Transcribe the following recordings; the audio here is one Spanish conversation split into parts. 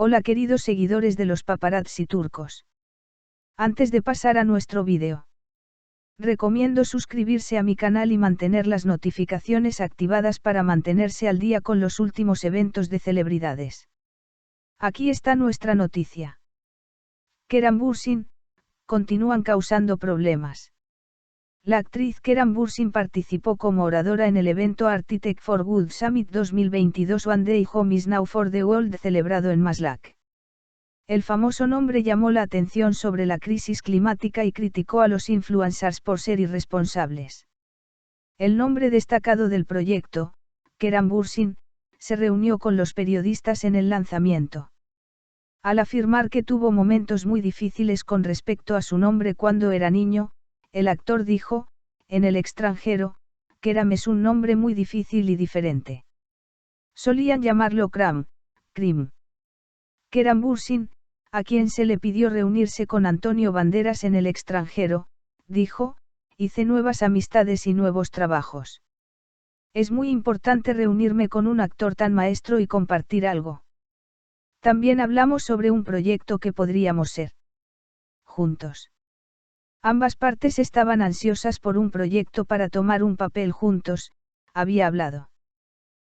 Hola queridos seguidores de los paparazzi turcos. Antes de pasar a nuestro vídeo, recomiendo suscribirse a mi canal y mantener las notificaciones activadas para mantenerse al día con los últimos eventos de celebridades. Aquí está nuestra noticia. Kerem Bürsin, continúan causando problemas. La actriz Kerem Bürsin participó como oradora en el evento Architect for Good Summit 2022 One Day Home is Now for the World celebrado en Maslak. El famoso nombre llamó la atención sobre la crisis climática y criticó a los influencers por ser irresponsables. El nombre destacado del proyecto, Kerem Bürsin, se reunió con los periodistas en el lanzamiento. Al afirmar que tuvo momentos muy difíciles con respecto a su nombre cuando era niño, el actor dijo, en el extranjero, Kerem es un nombre muy difícil y diferente. Solían llamarlo Krim. Kerem Bürsin, a quien se le pidió reunirse con Antonio Banderas en el extranjero, dijo, hice nuevas amistades y nuevos trabajos. Es muy importante reunirme con un actor tan maestro y compartir algo. También hablamos sobre un proyecto que podríamos ser juntos. Ambas partes estaban ansiosas por un proyecto para tomar un papel juntos, había hablado.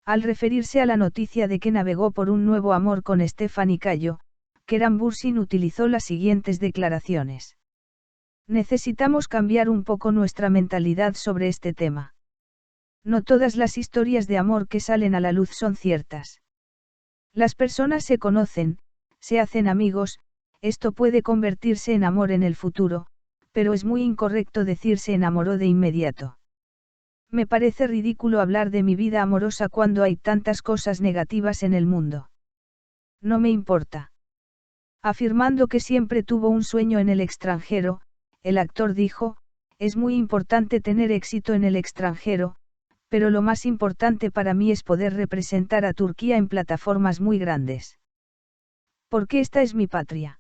Al referirse a la noticia de que navegó por un nuevo amor con Stephanie Cayo, Kerem Bürsin utilizó las siguientes declaraciones. Necesitamos cambiar un poco nuestra mentalidad sobre este tema. No todas las historias de amor que salen a la luz son ciertas. Las personas se conocen, se hacen amigos, esto puede convertirse en amor en el futuro, pero es muy incorrecto decir se enamoró de inmediato. Me parece ridículo hablar de mi vida amorosa cuando hay tantas cosas negativas en el mundo. No me importa. Afirmando que siempre tuvo un sueño en el extranjero, el actor dijo, es muy importante tener éxito en el extranjero, pero lo más importante para mí es poder representar a Turquía en plataformas muy grandes. Porque esta es mi patria.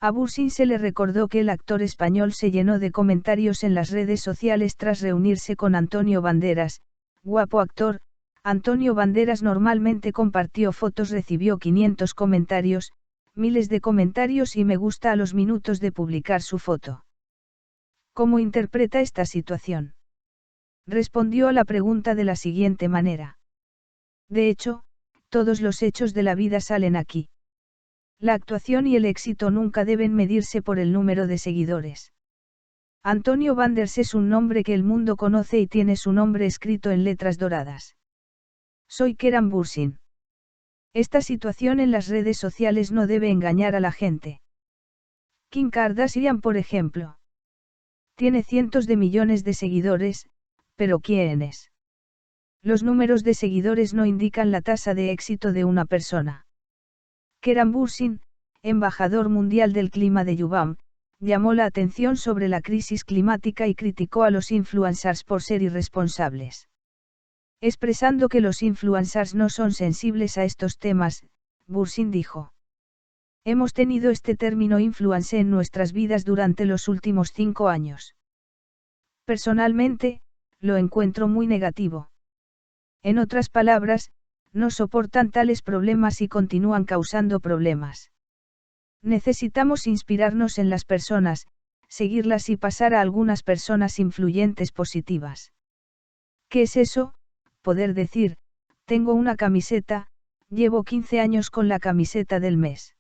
A Bürsin se le recordó que el actor español se llenó de comentarios en las redes sociales tras reunirse con Antonio Banderas, guapo actor. Antonio Banderas normalmente compartió fotos, recibió 500 comentarios, miles de comentarios y me gusta a los minutos de publicar su foto. ¿Cómo interpreta esta situación? Respondió a la pregunta de la siguiente manera. De hecho, todos los hechos de la vida salen aquí. La actuación y el éxito nunca deben medirse por el número de seguidores. Antonio Banderas es un nombre que el mundo conoce y tiene su nombre escrito en letras doradas. Soy Kerem Bürsin. Esta situación en las redes sociales no debe engañar a la gente. Kim Kardashian, por ejemplo. Tiene cientos de millones de seguidores, pero ¿quién es? Los números de seguidores no indican la tasa de éxito de una persona. Kerem Bürsin, embajador mundial del clima de Yuvam, llamó la atención sobre la crisis climática y criticó a los influencers por ser irresponsables. Expresando que los influencers no son sensibles a estos temas, Bürsin dijo. Hemos tenido este término influencer en nuestras vidas durante los últimos 5 años. Personalmente, lo encuentro muy negativo. En otras palabras, no soportan tales problemas y continúan causando problemas. Necesitamos inspirarnos en las personas, seguirlas y pasar a algunas personas influyentes positivas. ¿Qué es eso? Poder decir, tengo una camiseta, llevo 15 años con la camiseta del mes.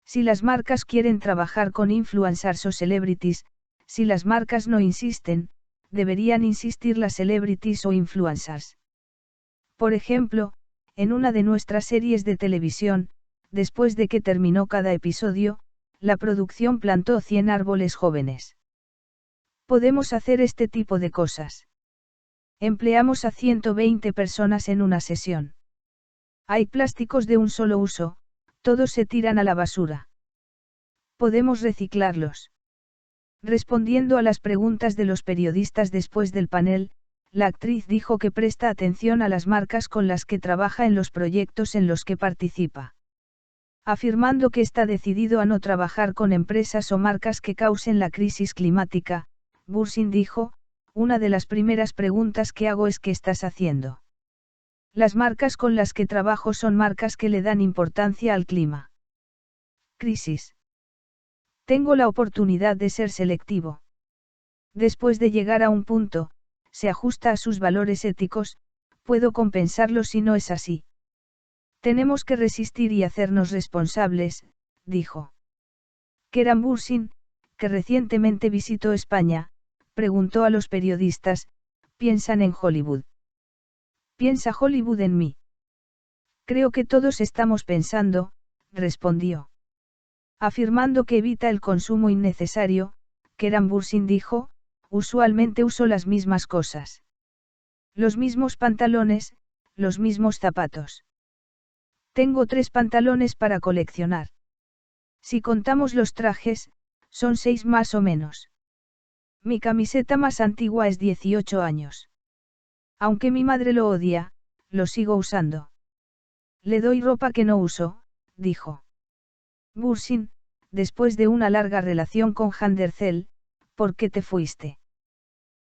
Si las marcas quieren trabajar con influencers o celebrities, si las marcas no insisten, deberían insistir las celebrities o influencers. Por ejemplo, en una de nuestras series de televisión, después de que terminó cada episodio, la producción plantó 100 árboles jóvenes. Podemos hacer este tipo de cosas. Empleamos a 120 personas en una sesión. Hay plásticos de un solo uso, todos se tiran a la basura. Podemos reciclarlos. Respondiendo a las preguntas de los periodistas después del panel, la actriz dijo que presta atención a las marcas con las que trabaja en los proyectos en los que participa. Afirmando que está decidido a no trabajar con empresas o marcas que causen la crisis climática, Bürsin dijo, una de las primeras preguntas que hago es ¿qué estás haciendo? Las marcas con las que trabajo son marcas que le dan importancia al clima. Crisis. Tengo la oportunidad de ser selectivo. Después de llegar a un punto, se ajusta a sus valores éticos, puedo compensarlo si no es así. Tenemos que resistir y hacernos responsables, dijo. Keran Bürsin, que recientemente visitó España, preguntó a los periodistas, ¿piensan en Hollywood? ¿Piensa Hollywood en mí? Creo que todos estamos pensando, respondió. Afirmando que evita el consumo innecesario, Keran Bürsin dijo, usualmente uso las mismas cosas. Los mismos pantalones, los mismos zapatos. Tengo 3 pantalones para coleccionar. Si contamos los trajes, son 6 más o menos. Mi camiseta más antigua es 18 años. Aunque mi madre lo odia, lo sigo usando. Le doy ropa que no uso, dijo. Bürsin, después de una larga relación con Van der Zel, ¿por qué te fuiste?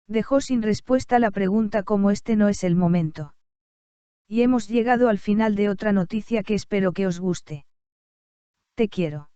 Dejó sin respuesta la pregunta como este no es el momento. Y hemos llegado al final de otra noticia que espero que os guste. Te quiero.